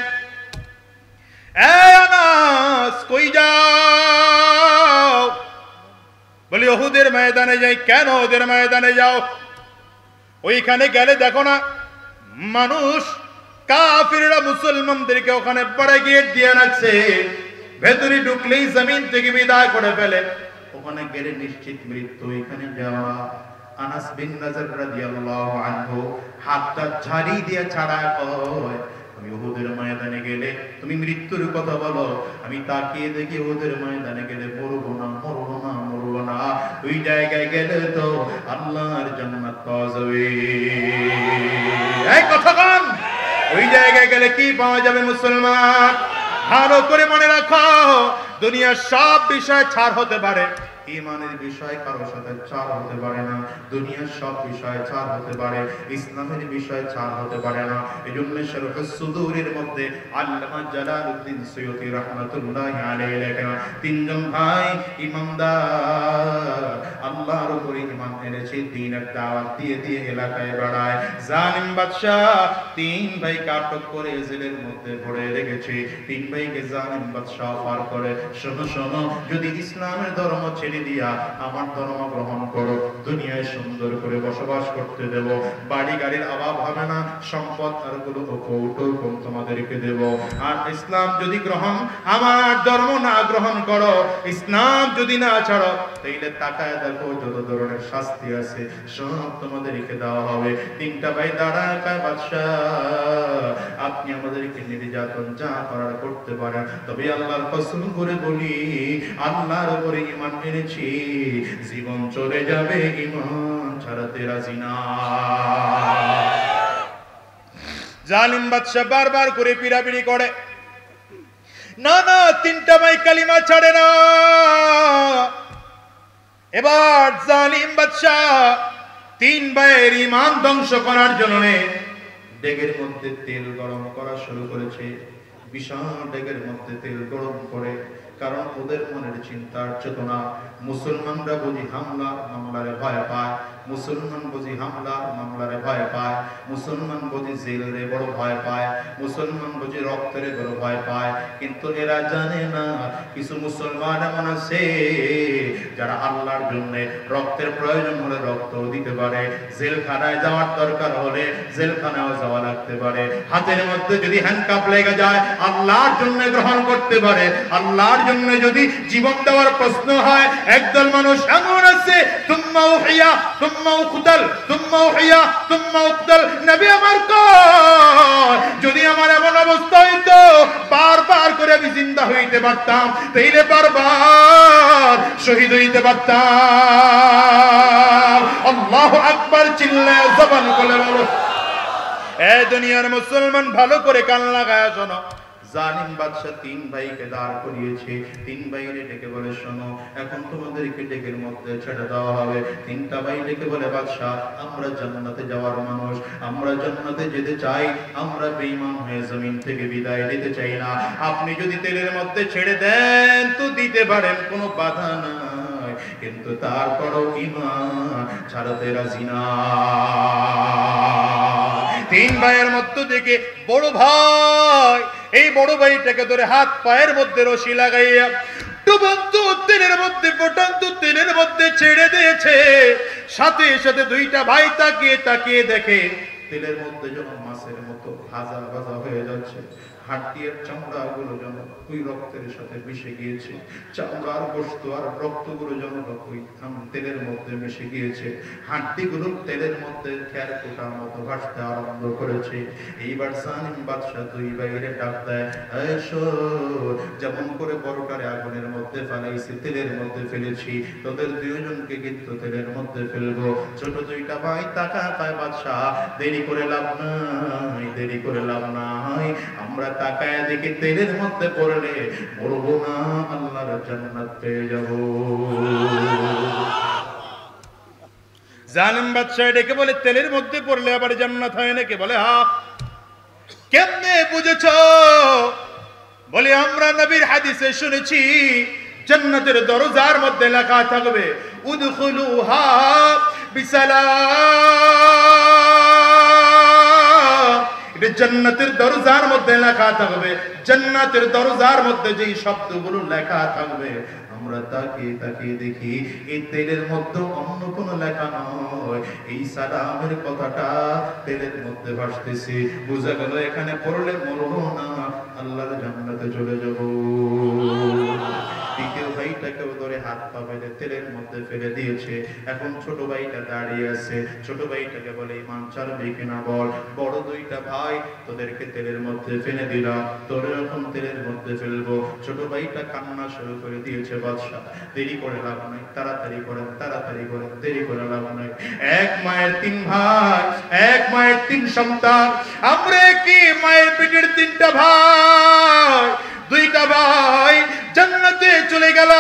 এই আনাস কই যাও? বলি উহুদের ময়দানে যাই। কেন উহুদের ময়দানে যাও? ওইখানে গেলে দেখো না মানুষ কাফিররা মুসলমানদেরকে ওখানে বড় গেট দিয়ে রাখছে, ভেতরে ঢুকলেই জমিন থেকে বিদায় করে ফেলে, ওখানে গেলে নিশ্চিত মৃত্যু এখানে যাওয়া। আনাস বিন নাজর রাদিয়াল্লাহু আনহু হাতটা ঝাড়ি দিয়ে ছাড়া কয়, আমি উহুদের ময়দানে গেলে তুমি মৃত্যুর কথা বলো, আমি তাকিয়ে দেখি উহুদের ময়দানে গেলে মরবো না, মরবো না, মরবো না। ওই জায়গায় গেলে তো আল্লাহর জান্নাত পাওয়া যাবে। এই কথা কোন? ওই জায়গায় গেলে কি পাওয়া যাবে মুসলমান? ভালো করে মনে রাখো, দুনিয়ার সব বিষয় ছাড় হতে পারে, ইমানের বিষয় কারো সাথে ছাড় হতে পারে না। দুনিয়ার সব বিষয় ছাড় হতে পারে, ইসলামের বিষয় ছাড় হতে পারে না। এজন্য শরহুস সুদূরের মধ্যে আল্লামা জালালউদ্দিন সুয়ুতী রাহমাতুল্লাহি আলাইহি লেখেন, তিনজন ভাই ইমানদার, আল্লাহর উপরে ঈমান এনেছে, দ্বীনের দাওয়াত দিয়ে দিয়ে এলাকায় বেড়ায়। জালিম বাদশা তিন ভাইকে আটক করে জেলের মধ্যে ভরে রেখেছে। তিন ভাইকে জালিম বাদশা অফার করে, শোনো শোনো, যদি ইসলামের ধর্ম ছেড়ে দিয়া আমার ধর্ম গ্রহণ করো, দুনিয়ায় সুন্দর করে বসবাস করতে দেব, বাড়ি গাড়ির অভাব হবে না, সম্পদ আর গুলো কৌটুকম তোমাদেরকে দেব। আর ইসলাম যদি আমার ধর্ম না গ্রহণ করো, ইসলাম যদি না ছাড়ো, তাইলে তাকায় দেখো যত ধরনের শাস্তি আছে সব তোমাদেরকে দেওয়া হবে। তিনটা ভাই দাঁড়ায় কয়, বাদশাহ আপনি আমাদেরকে নির্যাতন যা করার করতে পারেন, তবে আল্লাহর কসম করে বলি, আল্লাহর উপরে ঈমান এনেছি, জীবন চলে যাবে, ঈমান ছাড়াতে রাজি না। জালিম বাদশা বারবার করে পিড়াপিড়ি করে, না না, তিনটা ভাই কালিমা ছাড়ে না। এবার জালিম বাদশা তিন ভাইয়ের ঈমান ধ্বংস করার জন্য ডেগের মধ্যে তেল গরম করা শুরু করেছে। বিশাল ডেগের মধ্যে তেল গরম করে, কারণ ওদের মনের চিন্তার চেতনা, মুসলমানরা বুঝি হামলা মামলারে ভয় পায়, মুসলমান বুঝি হামলা মামলারে ভয় পায়, মুসলমান বুঝি জেলরে বড় ভয় পায়, মুসলমান বুঝি রক্তের বড় ভয় পায়। কিন্তু এরা জানে না, কিছু মুসলমান এমন আছে যারা আল্লাহর জন্য রক্তের প্রয়োজন হলে রক্ত দিতে পারে, জেলখানায় যাওয়ার দরকার হলে জেলখানায় যাওয়া লাগতে পারে, হাতের মধ্যে যদি হ্যান্ডকাপ লেগে যায় আল্লাহর জন্য গ্রহণ করতে পারে, আল্লাহর জন্য যদি জীবন দেওয়ার প্রশ্ন হয়। একদল মানুষ এমন আছে, তুম্মা উহিয়া তুম্মা উকতাল, তুম্মা উহিয়া তুম্মা উকতাল। নবী আমার কয়, যদি আমার এমন অবস্থা হইতো বারবার করে আমি জিন্দা হইতে পারতাম, তাইলে বারবার শহীদ হইতে পারতাম। আল্লাহু আকবার চিল্লায় জবান খুলে বলো। এই দুনিয়ার মুসলমান ভালো করে কান লাগায় শোনো, জালিম বাদশা তিন ভাইকে দাঁড় করিয়েছে। তিন ভাইরে ডেকে বলে, শোনো, এখন তোমাদেরকে ডেকের মধ্যে ছেড়ে দেওয়া হবে। তিনটা ভাই ডেকে বলে, বাদশা আমরা জান্নাতে যাওয়ার মানুষ, আমরা জান্নাতে যেতে চাই, আমরা বেঈমান হয়ে জমিন থেকে বিদায় নিতে চাই না। আপনি যদি তেলের মধ্যে ছেড়ে দেন তো দিতে পারেন, কোনো বাধা নাই, কিন্তু তারপরও ঈমান ছাড়তে রাজি না। তিন ভাইয়ের মধ্যে থেকে বড় ভাই এই বড় ভাইটাকে ধরে হাত পায়ের মধ্যে রশি লাগাইয়া ডুবন্ত তেলের মধ্যে, ফুটন্ত তেলের মধ্যে ছেড়ে দিয়েছে। সাথে সাথে দুইটা ভাই তাকিয়ে তাকিয়ে দেখে তেলের মধ্যে যেন মাছের মতো ভাজা ভাজা হয়ে যাচ্ছে, হাড়ির চামড়া গুলো যেন ওই রক্তের সাথে মিশে গিয়েছে, চামড়ার গোশত আর রক্তগুলো যেন ওই তেলের মধ্যে মিশে গিয়েছে, হাড্ডিগুলো তেলের মধ্যে খের ফোটার মতো ভাসতে আরম্ভ করেছে। এইবার জালিম বাদশা দুই ভাইরে ডাক দেয়, এসো, যেমন করে বড়টারে আগুনের মধ্যে ফেলাইছি, তেলের মধ্যে ফেলেছি, তোদের দুইজনকে কিন্তু তেলের মধ্যে ফেলবো। ছোট দুইটা ভাই তাকা পায়, বাদশা দেরি করে লাভ নাই, দেরি করে লাভ নাই, আমরা তাকায় দেখি তেলের মধ্যে পড়লে মরবো না, আল্লাহর জান্নাত পেয়ে যাব। জালিম বাদশা ডেকে বলে, তেলের মধ্যে পড়লে আবার জান্নাত হয় নাকি? বলে, হ্যাঁ। কেমনে বুঝেছো? বলে, আমরা নবীর হাদিসে শুনেছি জান্নাতের দরজার মধ্যে লেখা থাকবে, উদখুলুহা বিসালাম। এটা জান্নাতের দরজার মধ্যে লেখা থাকবে। জান্নাতের দরজার মধ্যে যেই শব্দগুলো লেখা থাকবে আমরা তাকিয়ে তাকিয়ে দেখি এই তেলের মধ্যে অন্য কোনো লেখা নয়, এই সালামের কথাটা তেলের মধ্যে ভাসতেছে। বোঝা গেল এখানে পড়লে মরবো না, আল্লাহর জান্নাতে চলে যাব। দ্বিতীয় ভাইটাকেও ধরে হাত পা বেঁধে তেলের মধ্যে ফেলে দিয়েছে। এখন ছোট ভাইটা দাঁড়িয়ে আছে, ছোট ভাইটাকে বলে ইমান ছাড়বি কিনা বল। বড় দুইটা ভাই তোদেরকে তেলের মধ্যে ফেলে দিলাম, তোরে এখন তেলের মধ্যে ফেলবো। ছোট ভাইটা কান্না শুরু করে দিয়েছে। বাদশা দেরি করে লাভ নাই, তাড়াতাড়ি করেন, তাড়াতাড়ি করেন, দেরি করে লাভ নাই। এক মায়ের তিন ভাই, এক মায়ের তিন সন্তান, আমরা কি মায়ের পেটের তিনটা ভাই, দুইটা ভাই জান্নাতে চলে গেল।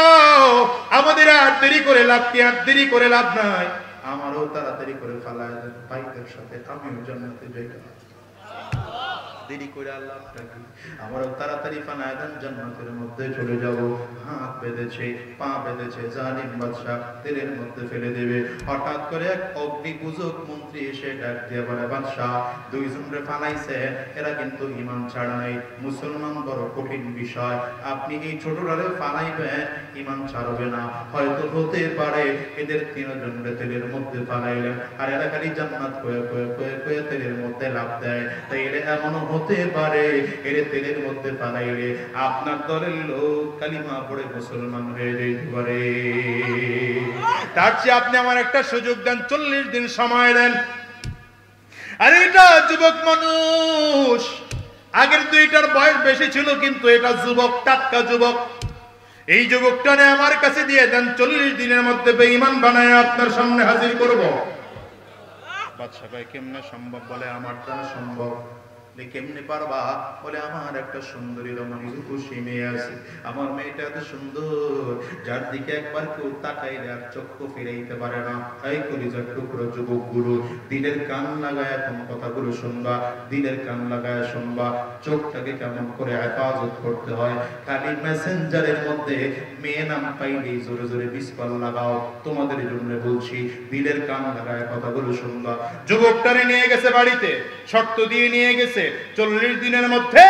আমাদের আর দেরি করে লাভ কি, আর দেরি করে লাভ নাই। আমারও তাড়াতাড়ি করে ফালায় দেন ভাইদের সাথে, আমিও জান্নাতে যাই। দেরি করে আল্লাহ ডাকি, আমারও তাড়াতাড়ি ফালায় দেন, জান্নাতের মধ্যে চলে যাব। হাত বেঁধেছে, পা বেঁধেছে, জালিম বাদশা তেলের মধ্যে ফেলে দেবে। হঠাৎ করে এক অগ্নিপূজক মন্ত্রী এসে ডাক দিয়ে বলে, বাদশা দুইজনরে ফালাইছে, এরা কিন্তু ঈমান ছাড়া নাই। মুসলমান বড় কঠিন বিষয়, আপনি এই ছোটরারে ফালাইবেন, ঈমান ছাড়বে না। হয়তো হতে পারে এদের তিনজনরে তেলের মধ্যে ফালাইলেন, আর এরা খালি জান্নাত কয়ে কয়ে কয়ে কয়ে তেলের মধ্যে লাভ দেয়। তাই এরা এমনও হতে পারে এর তেলের মধ্যে ফালাইলে আপনার দলের লোক কালিমা পড়ে মুসলমান হয়ে যেতে পারে। তার চেয়ে আপনি আমার একটা সুযোগ দেন, 40 দিন সময় দেন। আর এটা যুবক মানুষ, আগের দুইটার বয়স বেশি ছিল কিন্তু এটা যুবক, টাটকা যুবক। এই যুবকটারে আমার কাছে দিয়ে দেন, 40 দিনের মধ্যে বেঈমান বানায় আপনার সামনে হাজির করব। বাদশা ভাই কেমনে সম্ভব? বলে আমার দ্বারা সম্ভব। কেমনে পারবা? বলে আমার একটা সুন্দরী রমণী রূপসী মেয়ে আছে, আমার মেয়েটা এত সুন্দর যার দিকে একবার কেউ তাকাইলে আর চক্ষু ফিরাইতে পারে না। এই কলিজার টুকরো যুবক গুরু, দিলের কান লাগায় এখন কথাগুলো শুনবা, দিলের কান লাগায় শুনবা, চোখটাকে কেমন করে হেফাজত করতে হয়। খালি মেসেঞ্জারের মধ্যে মেয়ে নাম পাইলেই জোরে জোরে বিস্পাল লাগাও, তোমাদের জন্য বলছি, দিলের কান লাগায় কথাগুলো শুনবা। যুবকটারে নিয়ে গেছে বাড়িতে, শর্ত দিয়ে নিয়ে গেছে 40 দিনের মধ্যে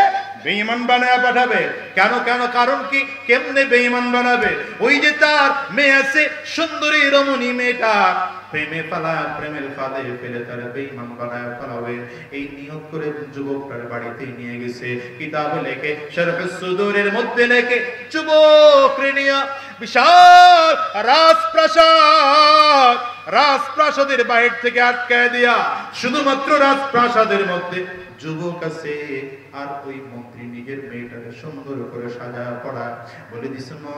বেঈমান বানায় পাঠাবে। কেন কেন কারণ কি? কেমনে বেঈমান বানাবে? ওই যে তার মেয়ে আছে সুন্দরী রমণী, মেয়েটা প্রেমে পালায়, প্রেমের ফাঁদে ফেলে তার বেঈমান বানায় ফেলাবে। এই নিয়ত করে যুবকটার বাড়িতে নিয়ে গেছে, কিতাবে লেখে, শরহুস সুদূরের মধ্যে লেখে, যুবক রেনিয়া বিশাল রাজপ্রাসাদ, রাজপ্রাসাদের বাইরে থেকে আটকায় দিয়া শুধুমাত্র রাজপ্রাসাদের মধ্যে যুবক আছে। আর ওই মন্ত্রী নিজের মেয়েটাকে সুন্দর করে সাজা পড়া বলে দিছে, মা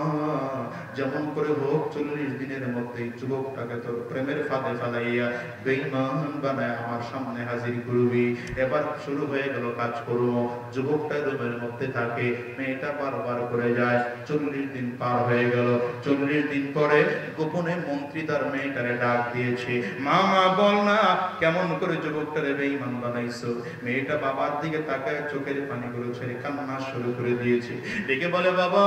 যেমন করে হোক 40 দিনের মধ্যে যুবকটাকে তোর প্রেমের ফাঁদে ফেলাইয়া বেঈমান বানায় আমার সামনে হাজির করবি। এবার শুরু হয়ে গেল কাজ করব। যুবকটা রুমের মধ্যে থাকে, মেয়েটা বারবার করে যায়। 40 দিন পার হয়ে গেল। 40 দিন পরে গোপনে মন্ত্রী তার মেয়েটারে ডাক দিয়েছে, মা মা বল না কেমন করে যুবকটারে বেঈমান বানাইছো। মেয়েটা বাবার দিকে তাকায় চোখের পানিগুলো ছেড়ে কান্না শুরু করে দিয়েছে। ডেকে বলে, বাবা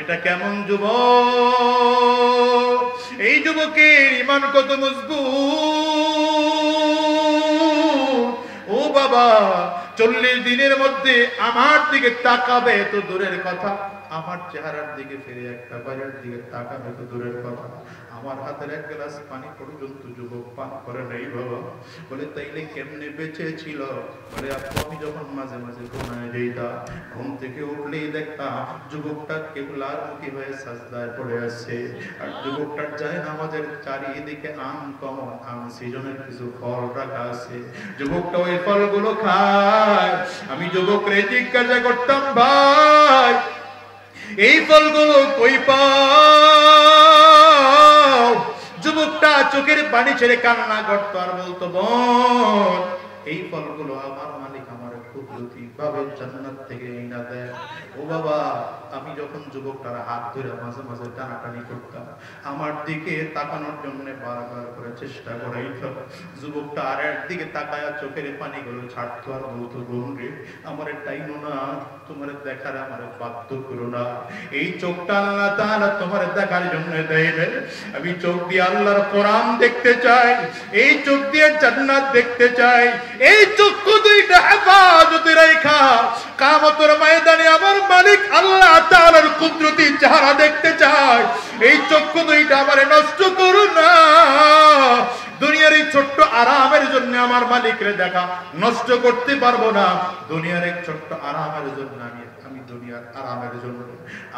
এটা কেমন যুবক? এই যুবকের ঈমান কত মজবুত। ও বাবা 40 দিনের মধ্যে আমার দিকে তাকাবে তো দূরের কথা, আমার চেহারার দিকে ফিরে একটা বাড়ির দিকে তাকাবে তো দূরের কথা, আমার হাতের এক গ্লাস পানি পর্যন্ত যুবক পান করে নাই বাবা। বলে তাইলে কেমনে বেঁচে ছিল? বলে আমি যখন মাঝে মাঝে ঘুমায় যেতাম, ঘুম থেকে উঠলেই দেখতাম যুবকটা কেবলার মুখী হয়ে সাজদায় পড়ে আছে, আর যুবকটার যায় নামাজের চারিদিকে আনকমন আনসিজনের কিছু ফল রাখা আছে, যুবকটা ওই ফলগুলো খায়। আমি যুবকরে জিজ্ঞাসা করতাম, ভাই এই ফলগুলো কই পাও? যুবকটা চোখের পানি ছেড়ে কান্না করতো আর বলতো, বোন এই ফলগুলো আমার মালিক আমার কুদরতি ভাবে জান্নাত থেকে না দেয়। ও বাবা, আমি যখন যুবকটার হাত ধরে মাঝে মাঝে টানাটানি করতাম, আমার দিকে তাকানোর জন্য বারবার করে চেষ্টা করাইতাম, যুবকটা আর একদিকে তাকায়া চোখের পানিগুলো ছাড়তো আর বলতো, বোন রে, আমার টাইনো না, তোমার দেখার আমার বাধ্য করো না। এই চোখটা আল্লাহ তাআলা তোমার দেখার জন্য দেয়। আমি চোখ দিয়ে আল্লাহর কোরআন দেখতে চাই, এই চোখ দিয়ে জান্নাত দেখতে চাই। এই চক্ষু দুইটা হেফাজতে রাখা কিয়ামতের ময়দানে আমার মালিক আল্লাহ তাআলার কুদরতি চেহারা দেখতে চাই। এই চক্ষু দুইটা আমারে নষ্ট করো না। দুনিয়ার এই ছোট্ট আরামের জন্য আমার মালিকরে দেখা নষ্ট করতে পারবো না। দুনিয়ার এক ছোট্ট আরামের জন্য আমি দুনিয়ার আরামের জন্য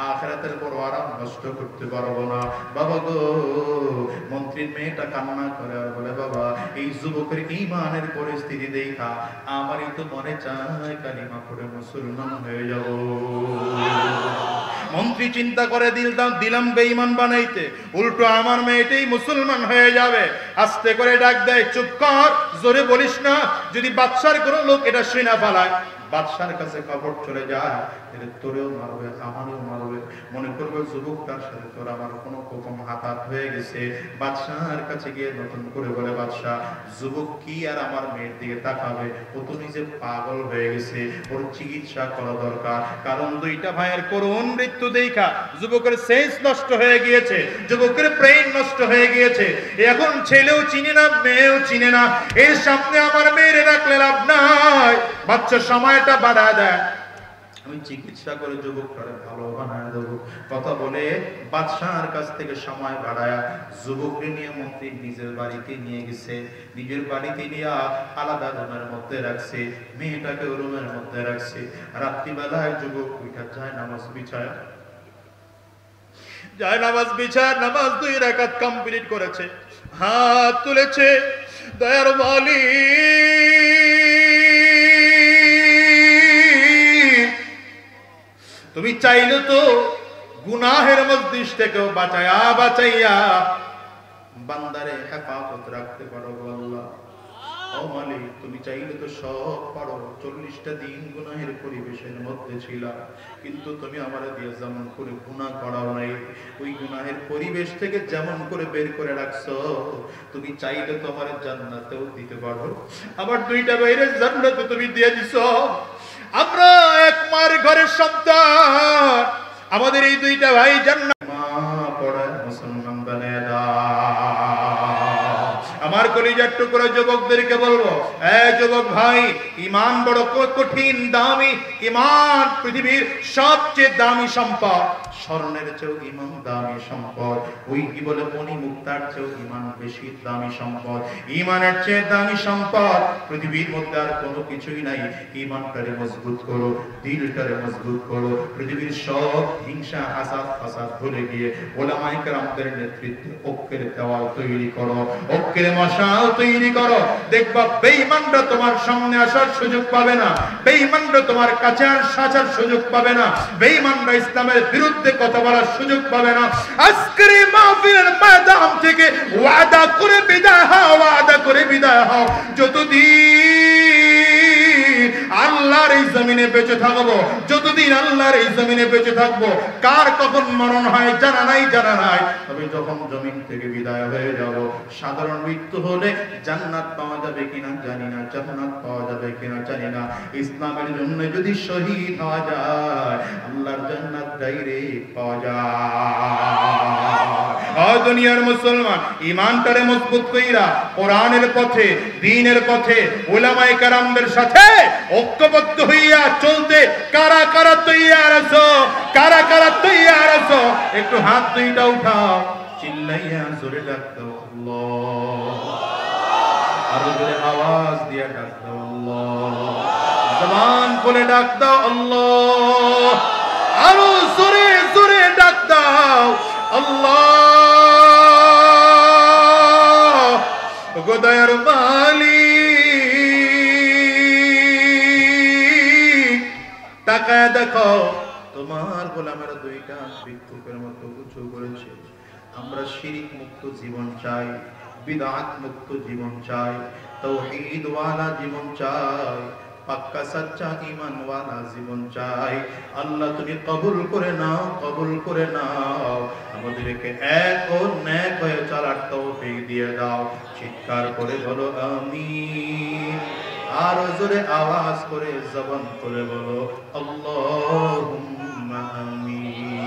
আখিরাতের বড় আরাম নষ্ট করতে পারবো না। বাবা গো, মন্ত্রীর মেয়েটা কান্না করে আর বলে, বাবা, এই যুবকের ঈমানের পরিস্থিতি দেখা আমারই তো মনে চায় কালিমা পড়ে মুসলমান হয়ে যাব। মন্ত্রী চিন্তা করে দিলাম বেঈমান বানাইতে, উল্টো আমার মেয়েটাই মুসলমান হয়ে যাবে। আস্তে করে ডাক দেয়, চুপ কর, জোরে বলিস না, যদি বাদশার কোনো লোক এটা শুনে ফেলায়, বাদশার কাছে খবর চলে যায়, তাহলে তোরেও মারবে, আমারও মারবে, মনে করবে যুবকটার সাথে তোর আমার কোনো রকম হাত হয়ে গেছে। বাদশার কাছে গিয়ে নতুন করে বলে, বাদশা, যুবক কি আর আমার মেয়ের দিকে তাকাবে, ও তো নিজে পাগল হয়ে গেছে, ওর চিকিৎসা করা দরকার। কারণ দুইটা ভাইয়ের করুণ মৃত্যু দেখা যুবকের সেন্স নষ্ট হয়ে গিয়েছে, যুবকের ব্রেইন নষ্ট হয়ে গিয়েছে। এখন ছেলেও চিনে না, মেয়েও চিনে না। এর সামনে আমার মেয়েরে রাখলে লাভ নাই। বাচ্চা সময়টা বাড়ায় দেয়, আমি চিকিৎসা করে যুবকটারে ভালো বানায় দেবো কথা বলে বাদশার কাছ থেকে সময় বাড়ায়া যুবককে নিয়ে মন্ত্রী নিজের বাড়িতে নিয়ে গেছে। নিজের বাড়িতে নিয়ে আলাদা রুমের মধ্যে রাখছে, মেয়েটাকে রুমের মধ্যে রাখছে। রাত্রিবেলায় যুবক উঠা যায় নামাজ বিছায় নামাজ 2 রাকাত কমপ্লিট করেছে, হাত তুলেছে, দয়ার মালিক, তুমি চাইলে তো গুনাহের মজলিস থেকেও বাঁচাইয়া বান্দারে হেফাজত রাখতে পারো আল্লাহ। ও মালিক, তুমি চাইলে তো সব পারো। 40টা দিন গুনাহের পরিবেশের মধ্যে ছিল, কিন্তু তুমি আমার দিয়ে যেমন করে গুনাহ করাও নাই, ওই গুনাহের পরিবেশ থেকে যেমন করে বের করে রাখছো, তুমি চাইলে তো আমার জান্নাতেও দিতে পারো। আবার 2টা বাইরে জান্নাতে তুমি দিয়ে দিছো। আমরা এক মার ঘরের সন্তান, আমাদের এই 2টা ভাই জান্নাত মা পড়ায় মুসলমান বানায় দাও। আমার কলিজার টুকরা যুবকদেরকে বলবো, যুবক ভাই, ঈমান বড় কঠিন দামি। ঈমান পৃথিবীর সবচেয়ে দামি সম্পদ। স্বর্ণের চেয়েও ঈমান দামি সম্পদ। ওই কি বলে, মণি মুক্তার চেয়েও ঈমান বেশি দামি সম্পদ। ঈমানের চেয়ে দামি সম্পদ পৃথিবীর মধ্যে আর কোনো কিছুই নাই। ঈমানটারে মজবুত করো, দিলটারে মজবুত করো। পৃথিবীর সব হিংসা, হাসাদ, ফাসাদ ভুলে গিয়ে ওলামায়ে কেরামদের নেতৃত্বে ঐক্যের দেওয়াল তৈরি করো, ঐক্যের মশাল তৈরি করো। দেখবা বেঈমানরা তোমার সামনে আসার সুযোগ পাবে না, বেঈমানরা তোমার কাছে আসার সুযোগ পাবে না, বেঈমানরা ইসলামের বিরুদ্ধে কথা বলার সুযোগ পাবে না। আজকের এই মাহফিলের ময়দান থেকে ওয়াদা করে বিদায় হও, যতদিন আল্লাহর এই জমিনে বেঁচে থাকবো, যতদিন আল্লাহর এই জমিনে বেঁচে থাকবো, কার কখন মরণ হয় জানা নাই। তবে যখন জমিন থেকে বিদায় হয়ে যাব, সাধারণ মৃত্যু হলে জান্নাত পাওয়া যাবে কিনা জানি না, জান্নাত পাওয়া যাবে কিনা জানি না। ইসলামের জন্য যদি শহীদ হওয়া যায়, আল্লাহর জান্নাত ডাইরেক্ট পাওয়া যায়। দুনিয়ার মুসলমান, ঈমানটারে মজবুত কইরা কোরআনের পথে, দ্বীনের পথে উলামায়ে কেরামদের সাথে ঐক্যবদ্ধ হইয়া চলতে কারা কারা তৈয়ার আছো? একটু হাত 2টা উঠাও, চিল্লাইয়া জোরে ডাক দাও আল্লাহ। আরো জোরে আওয়াজ দিয়ে ডাক দাও আল্লাহ। জবান খুলে ডাক দাও আল্লাহ। আরো জোরে জোরে ডাক দাও আল্লাহ। গোদায়ার মালিক, তাকায় দেখো, তোমার গোলামেরা 2টা ভিক্ষুকের মতো উঁচু করেছে। আমরা শিরিক মুক্ত জীবন চাই, বিদআত মুক্ত জীবন চাই, তাওহীদ ওয়ালা জীবন চাই। পাক্কা সাচ্চা ঈমান ওয়ালা জীবন চাই। আল্লাহ তুমি কবুল করে নাও, কবুল করে নাও। আমাদেরকে এক ও নেক হয়ে চলার তৌফিক দিয়ে দাও। চিৎকার করে বলো আমিন। আর জোরে আওয়াজ করে জবান করে বলো আল্লাহুম্মা আমিন।